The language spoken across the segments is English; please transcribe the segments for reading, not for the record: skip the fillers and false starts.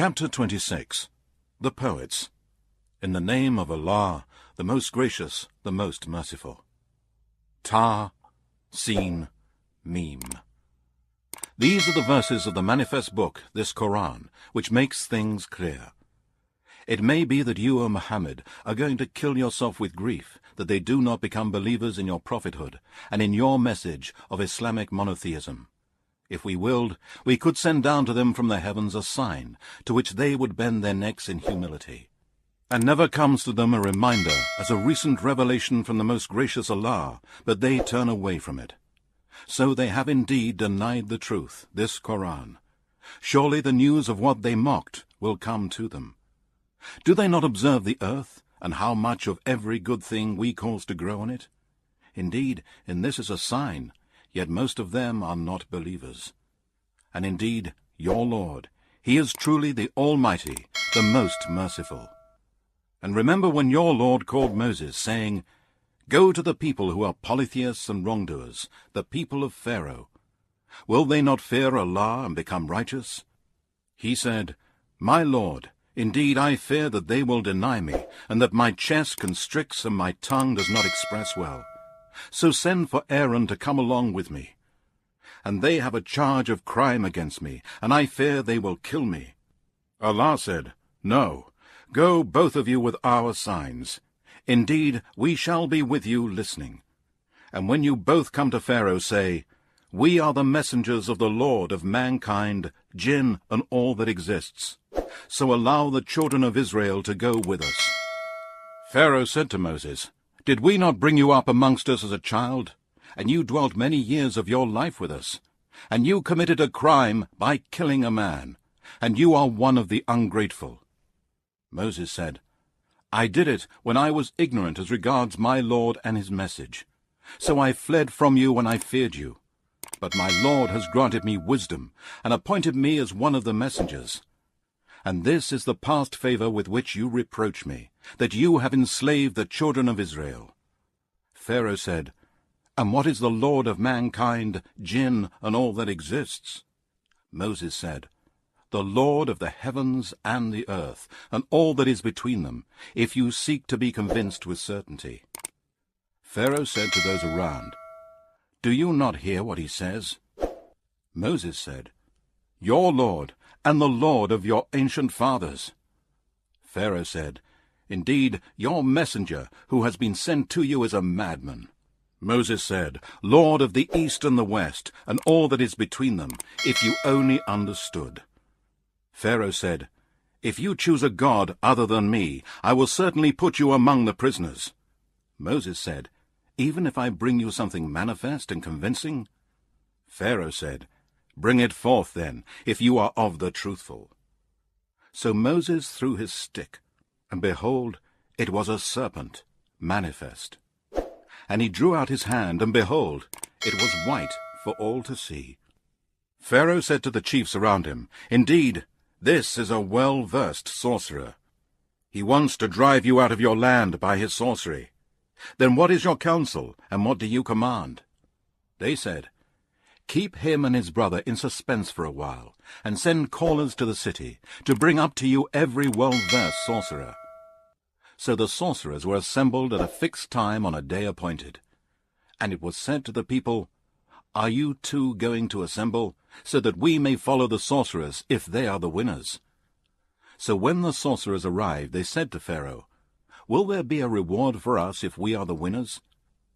Chapter 26. The Poets. In the name of Allah, the most gracious, the most merciful. Ta, Sin, Mim. These are the verses of the manifest book, this Qur'an, which makes things clear. It may be that you, O Muhammad, are going to kill yourself with grief that they do not become believers in your prophethood and in your message of Islamic monotheism. If we willed, we could send down to them from the heavens a sign, to which they would bend their necks in humility. And never comes to them a reminder as a recent revelation from the most gracious Allah, but they turn away from it. So they have indeed denied the truth, this Qur'an. Surely the news of what they mocked will come to them. Do they not observe the earth, and how much of every good thing we cause to grow on it? Indeed, in this is a sign, yet most of them are not believers. And indeed, your Lord, He is truly the Almighty, the most merciful. And remember when your Lord called Moses, saying, Go to the people who are polytheists and wrongdoers, the people of Pharaoh. Will they not fear Allah and become righteous? He said, My Lord, indeed I fear that they will deny me, and that my chest constricts and my tongue does not express well. So send for Aaron to come along with me. And they have a charge of crime against me, and I fear they will kill me. Allah said, No, go both of you with our signs. Indeed, we shall be with you listening. And when you both come to Pharaoh, say, We are the messengers of the Lord of mankind, jinn, and all that exists. So allow the children of Israel to go with us. Pharaoh said to Moses, Did we not bring you up amongst us as a child? And you dwelt many years of your life with us. And you committed a crime by killing a man. And you are one of the ungrateful. Moses said, I did it when I was ignorant as regards my Lord and his message. So I fled from you when I feared you. But my Lord has granted me wisdom, and appointed me as one of the messengers. And this is the past favor with which you reproach me, that you have enslaved the children of Israel. Pharaoh said, And what is the Lord of mankind, jinn, and all that exists? Moses said, The Lord of the heavens and the earth, and all that is between them, if you seek to be convinced with certainty. Pharaoh said to those around, Do you not hear what he says? Moses said, Your Lord, and the Lord of your ancient fathers. Pharaoh said, Indeed, your messenger, who has been sent to you, is a madman. Moses said, Lord of the east and the west, and all that is between them, if you only understood. Pharaoh said, If you choose a god other than me, I will certainly put you among the prisoners. Moses said, Even if I bring you something manifest and convincing? Pharaoh said, Bring it forth then, if you are of the truthful. So Moses threw his stick, and behold, it was a serpent, manifest. And he drew out his hand, and behold, it was white for all to see. Pharaoh said to the chiefs around him, Indeed, this is a well-versed sorcerer. He wants to drive you out of your land by his sorcery. Then what is your counsel, and what do you command? They said, Keep him and his brother in suspense for a while, and send callers to the city, to bring up to you every well-versed sorcerer. So the sorcerers were assembled at a fixed time on a day appointed. And it was said to the people, Are you too going to assemble, so that we may follow the sorcerers, if they are the winners? So when the sorcerers arrived, they said to Pharaoh, Will there be a reward for us if we are the winners?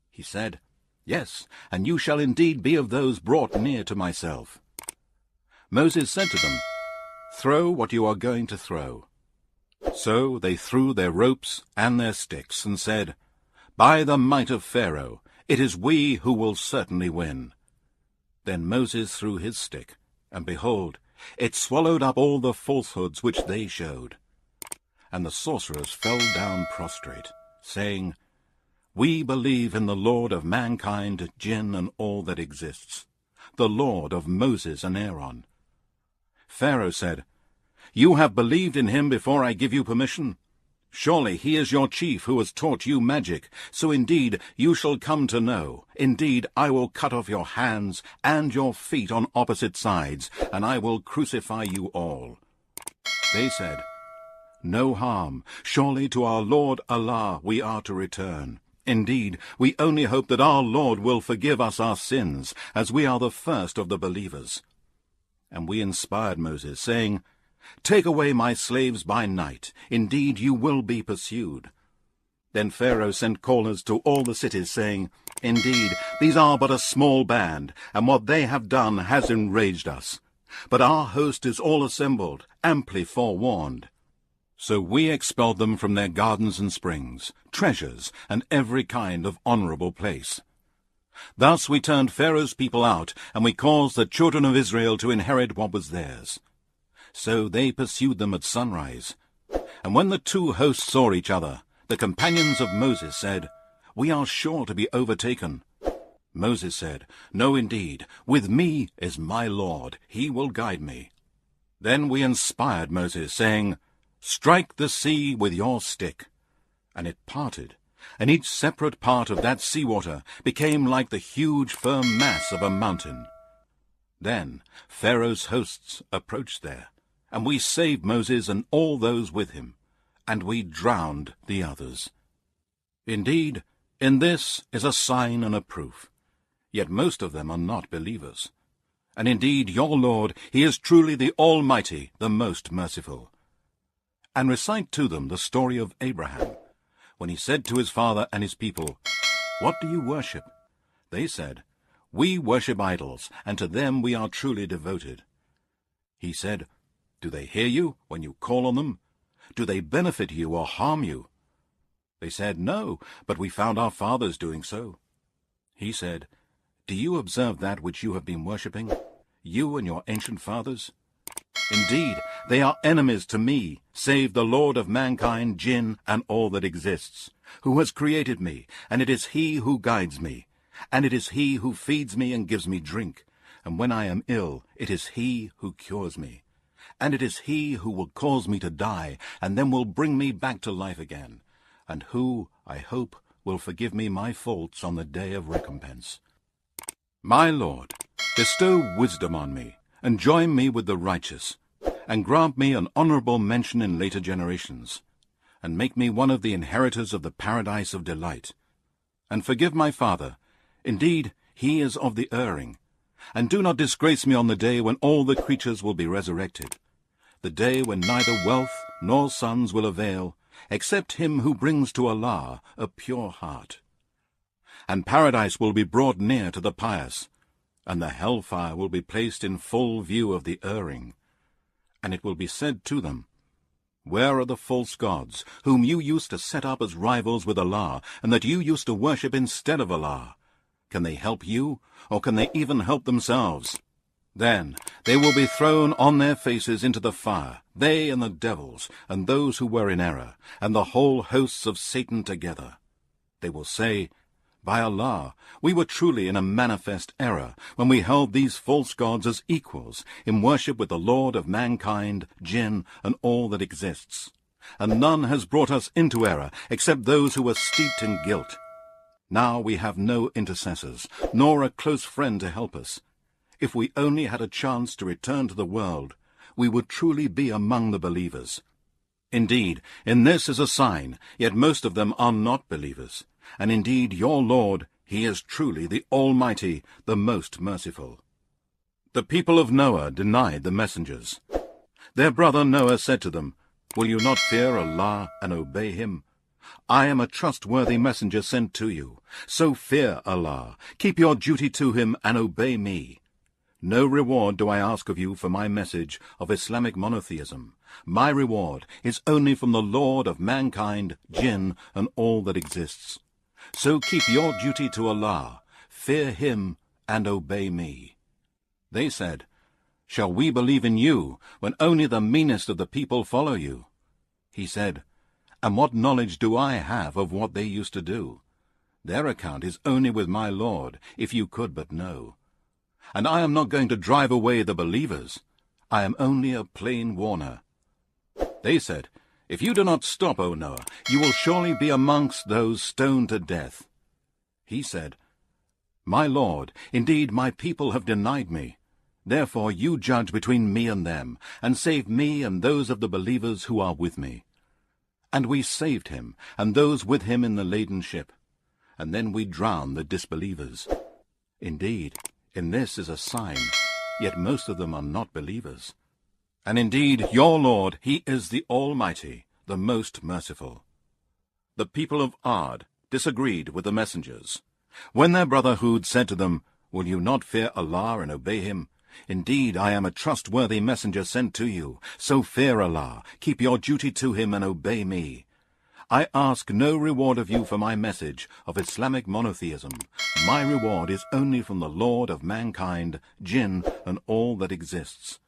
He said, Yes, and you shall indeed be of those brought near to myself. Moses said to them, Throw what you are going to throw. So they threw their ropes and their sticks, and said, By the might of Pharaoh, it is we who will certainly win. Then Moses threw his stick, and behold, it swallowed up all the falsehoods which they showed. And the sorcerers fell down prostrate, saying, We believe in the Lord of mankind, jinn, and all that exists, the Lord of Moses and Aaron. Pharaoh said, You have believed in him before I give you permission? Surely he is your chief who has taught you magic, so indeed you shall come to know. Indeed, I will cut off your hands and your feet on opposite sides, and I will crucify you all. They said, "No harm. Surely to our Lord Allah we are to return. Indeed, we only hope that our Lord will forgive us our sins, as we are the first of the believers." And we inspired Moses, saying, "Take away my slaves by night. Indeed, you will be pursued." Then Pharaoh sent callers to all the cities, saying, "Indeed, these are but a small band, and what they have done has enraged us. But our host is all assembled, amply forewarned." So we expelled them from their gardens and springs, treasures, and every kind of honorable place. Thus we turned Pharaoh's people out, and we caused the children of Israel to inherit what was theirs. So they pursued them at sunrise. And when the two hosts saw each other, the companions of Moses said, "We are sure to be overtaken." Moses said, "No, indeed, with me is my Lord, he will guide me." Then we inspired Moses, saying, "Strike the sea with your stick." And it parted, and each separate part of that seawater became like the huge firm mass of a mountain. Then Pharaoh's hosts approached there, and we saved Moses and all those with him, and we drowned the others. Indeed, in this is a sign and a proof, yet most of them are not believers. And indeed your Lord, he is truly the Almighty, the most merciful. And recite to them the story of Abraham, when he said to his father and his people, "What do you worship?" They said, "We worship idols, and to them we are truly devoted." He said, "Do they hear you when you call on them? Do they benefit you or harm you?" They said, "No, but we found our fathers doing so." He said, "Do you observe that which you have been worshipping, you and your ancient fathers? Indeed, they are enemies to me, save the Lord of mankind, jinn, and all that exists, who has created me, and it is he who guides me, and it is he who feeds me and gives me drink, and when I am ill, it is he who cures me, and it is he who will cause me to die, and then will bring me back to life again, and who, I hope, will forgive me my faults on the day of recompense. My Lord, bestow wisdom on me, and join me with the righteous, and grant me an honorable mention in later generations, and make me one of the inheritors of the paradise of delight. And forgive my father, indeed he is of the erring, and do not disgrace me on the day when all the creatures will be resurrected, the day when neither wealth nor sons will avail, except him who brings to Allah a pure heart. And paradise will be brought near to the pious, and the hellfire will be placed in full view of the erring. And it will be said to them, "Where are the false gods, whom you used to set up as rivals with Allah, and that you used to worship instead of Allah? Can they help you, or can they even help themselves?" Then they will be thrown on their faces into the fire, they and the devils, and those who were in error, and the whole hosts of Satan together. They will say, "By Allah, we were truly in a manifest error when we held these false gods as equals in worship with the Lord of mankind, jinn, and all that exists. And none has brought us into error except those who were steeped in guilt. Now we have no intercessors, nor a close friend to help us. If we only had a chance to return to the world, we would truly be among the believers. Indeed, in this is a sign, yet most of them are not believers. And indeed your Lord, he is truly the Almighty, the most merciful." The people of Noah denied the messengers. Their brother Noah said to them, "Will you not fear Allah and obey him? I am a trustworthy messenger sent to you. So fear Allah, keep your duty to him, and obey me. No reward do I ask of you for my message of Islamic monotheism. My reward is only from the Lord of mankind, jinn, and all that exists. So keep your duty to Allah, fear him, and obey me." They said, "Shall we believe in you, when only the meanest of the people follow you?" He said, "And what knowledge do I have of what they used to do? Their account is only with my Lord, if you could but know. And I am not going to drive away the believers. I am only a plain warner." They said, "If you do not stop, O Noah, you will surely be amongst those stoned to death." He said, "My Lord, indeed my people have denied me. Therefore you judge between me and them, and save me and those of the believers who are with me. And we saved him, and those with him in the laden ship, and then we drowned the disbelievers. Indeed, in this is a sign, yet most of them are not believers. And indeed, your Lord, he is the Almighty, the most merciful. The people of Ad disagreed with the messengers. When their brother Hud said to them, "Will you not fear Allah and obey him? Indeed, I am a trustworthy messenger sent to you, so fear Allah, keep your duty to him and obey me. I ask no reward of you for my message of Islamic monotheism. My reward is only from the Lord of mankind, jinn, and all that exists.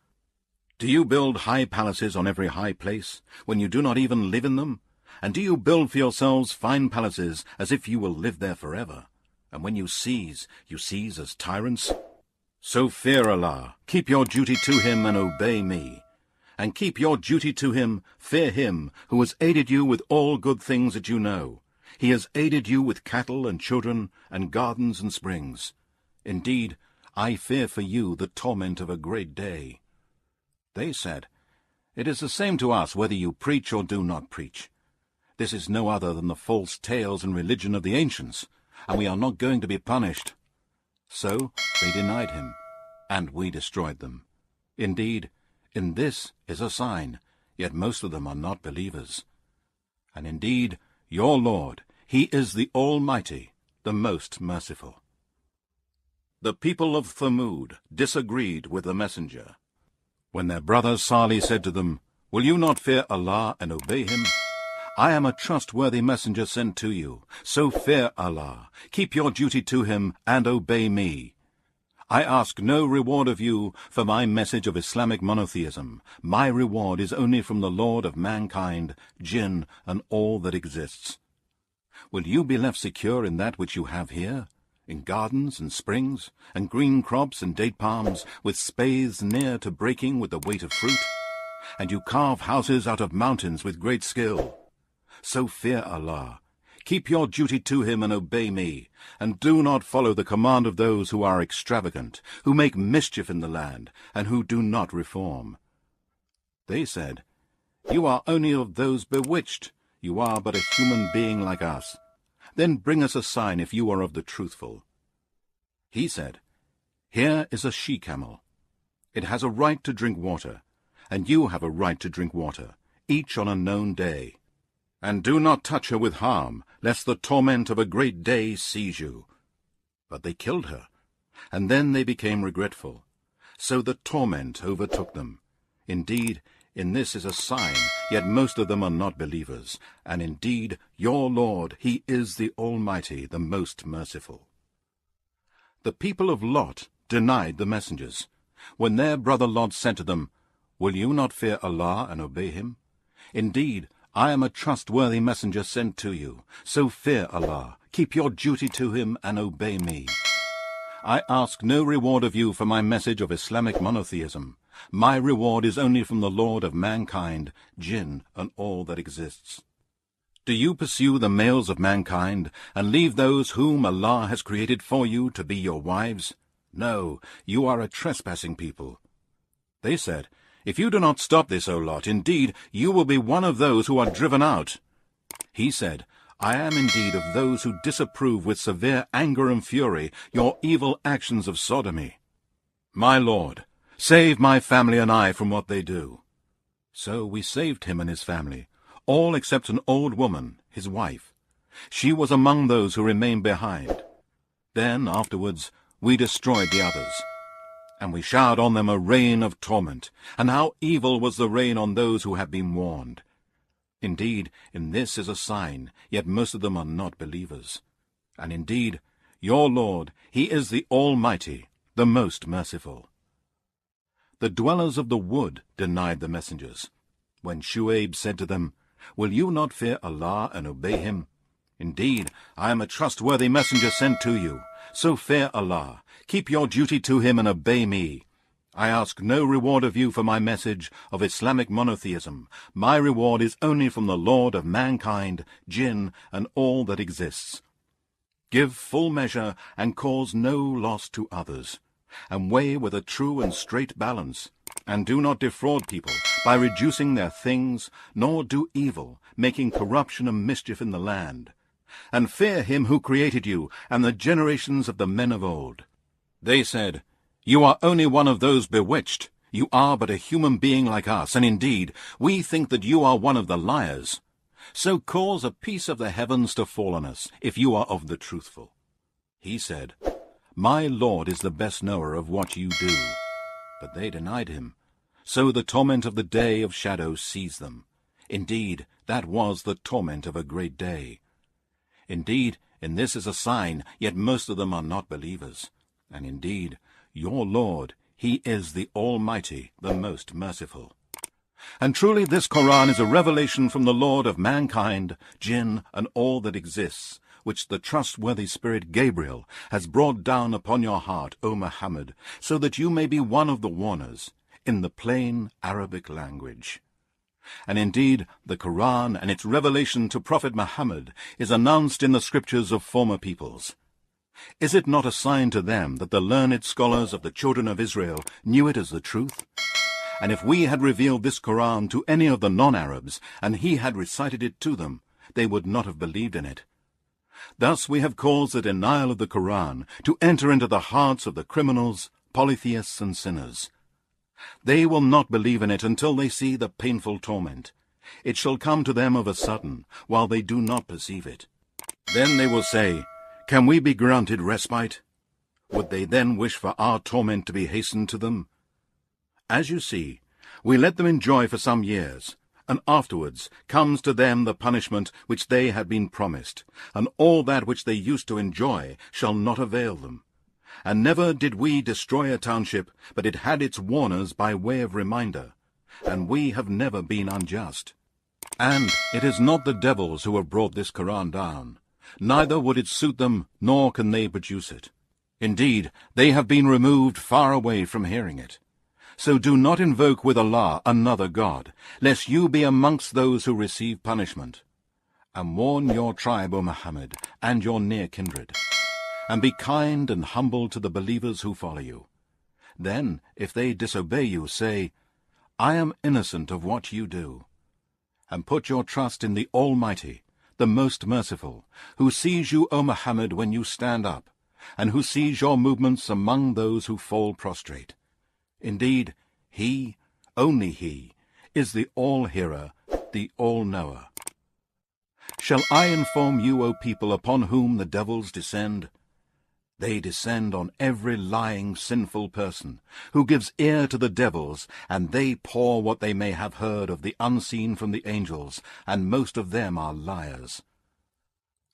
Do you build high palaces on every high place, when you do not even live in them? And do you build for yourselves fine palaces as if you will live there forever? And when you seize as tyrants? So fear Allah, keep your duty to him and obey me. And keep your duty to him, fear him, who has aided you with all good things that you know. He has aided you with cattle and children, and gardens and springs. Indeed, I fear for you the torment of a great day." They said, "It is the same to us whether you preach or do not preach. This is no other than the false tales and religion of the ancients, and we are not going to be punished." So they denied him, and we destroyed them. Indeed, in this is a sign, yet most of them are not believers. And indeed, your Lord, he is the Almighty, the most merciful. The people of Thamud disagreed with the messenger. When their brother Salih said to them, "Will you not fear Allah and obey him? I am a trustworthy messenger sent to you, so fear Allah, keep your duty to him, and obey me. I ask no reward of you for my message of Islamic monotheism. My reward is only from the Lord of mankind, jinn, and all that exists. Will you be left secure in that which you have here, in gardens and springs, and green crops and date palms, with spathes near to breaking with the weight of fruit? And you carve houses out of mountains with great skill. So fear Allah, keep your duty to him and obey me, and do not follow the command of those who are extravagant, who make mischief in the land, and who do not reform." They said, "You are only of those bewitched. You are but a human being like us. Then bring us a sign if you are of the truthful." He said, "Here is a she-camel. It has a right to drink water, and you have a right to drink water, each on a known day. And do not touch her with harm, lest the torment of a great day seize you." But they killed her, and then they became regretful. So the torment overtook them. Indeed, in this is a sign, yet most of them are not believers. And indeed, your Lord, he is the Almighty, the most merciful. The people of Lot denied the messengers. When their brother Lot said to them, "Will you not fear Allah and obey him? Indeed, I am a trustworthy messenger sent to you, so fear Allah, keep your duty to him, and obey me. I ask no reward of you for my message of Islamic monotheism. My reward is only from the Lord of mankind, jinn, and all that exists. Do you pursue the males of mankind, and leave those whom Allah has created for you to be your wives? No, you are a trespassing people." They said, "If you do not stop this, O Lot, indeed, you will be one of those who are driven out." He said, "I am indeed of those who disapprove with severe anger and fury your evil actions of sodomy. My Lord, save my family and I from what they do." So we saved him and his family, all except an old woman, his wife. She was among those who remained behind. Then, afterwards, we destroyed the others. And we showered on them a rain of torment, and how evil was the rain on those who have been warned. Indeed, in this is a sign, yet most of them are not believers. And indeed, your Lord, he is the Almighty, the most merciful. The dwellers of the wood denied the messengers. When Shu'aib said to them, "Will you not fear Allah and obey him? Indeed, I am a trustworthy messenger sent to you, so fear Allah, keep your duty to him and obey me. I ask no reward of you for my message of Islamic monotheism. My reward is only from the Lord of mankind, jinn, and all that exists. Give full measure and cause no loss to others. and weigh with a true and straight balance, and do not defraud people by reducing their things, nor do evil, making corruption and mischief in the land. And fear him who created you, and the generations of the men of old. They said, You are only one of those bewitched. You are but a human being like us, and indeed, we think that you are one of the liars. So cause a piece of the heavens to fall on us, if you are of the truthful. He said, My Lord is the best knower of what you do. But they denied him. So the torment of the day of shadow seized them. Indeed, that was the torment of a great day. Indeed, in this is a sign, yet most of them are not believers. And indeed, your Lord, he is the Almighty, the most merciful. And truly this Qur'an is a revelation from the Lord of mankind, jinn, and all that exists, which the trustworthy spirit Gabriel has brought down upon your heart, O Muhammad, so that you may be one of the warners, in the plain Arabic language. And indeed, the Qur'an and its revelation to Prophet Muhammad is announced in the scriptures of former peoples. Is it not a sign to them that the learned scholars of the children of Israel knew it as the truth? And if we had revealed this Qur'an to any of the non-Arabs, and he had recited it to them, they would not have believed in it. Thus we have caused the denial of the Qur'an to enter into the hearts of the criminals, polytheists, and sinners. They will not believe in it until they see the painful torment. It shall come to them of a sudden, while they do not perceive it. Then they will say, Can we be granted respite? Would they then wish for our torment to be hastened to them? As you see, we let them enjoy for some years, and afterwards comes to them the punishment which they had been promised, and all that which they used to enjoy shall not avail them. And never did we destroy a township, but it had its warners by way of reminder, and we have never been unjust. And it is not the devils who have brought this Qur'an down, neither would it suit them, nor can they produce it. Indeed, they have been removed far away from hearing it. So do not invoke with Allah another God, lest you be amongst those who receive punishment. And warn your tribe, O Muhammad, and your near kindred. And be kind and humble to the believers who follow you. Then, if they disobey you, say, I am innocent of what you do. And put your trust in the Almighty, the most merciful, who sees you, O Muhammad, when you stand up, and who sees your movements among those who fall prostrate. Indeed, he, only he, is the all-hearer, the all-knower. Shall I inform you, O people, upon whom the devils descend? They descend on every lying, sinful person, who gives ear to the devils, and they pour what they may have heard of the unseen from the angels, and most of them are liars.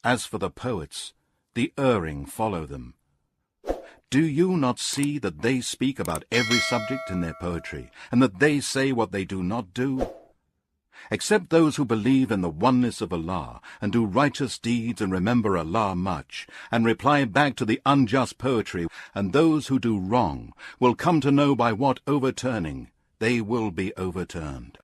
As for the poets, the erring follow them. Do you not see that they speak about every subject in their poetry, and that they say what they do not do? Except those who believe in the oneness of Allah, and do righteous deeds and remember Allah much, and reply back to the unjust poetry, and those who do wrong will come to know by what overturning they will be overturned.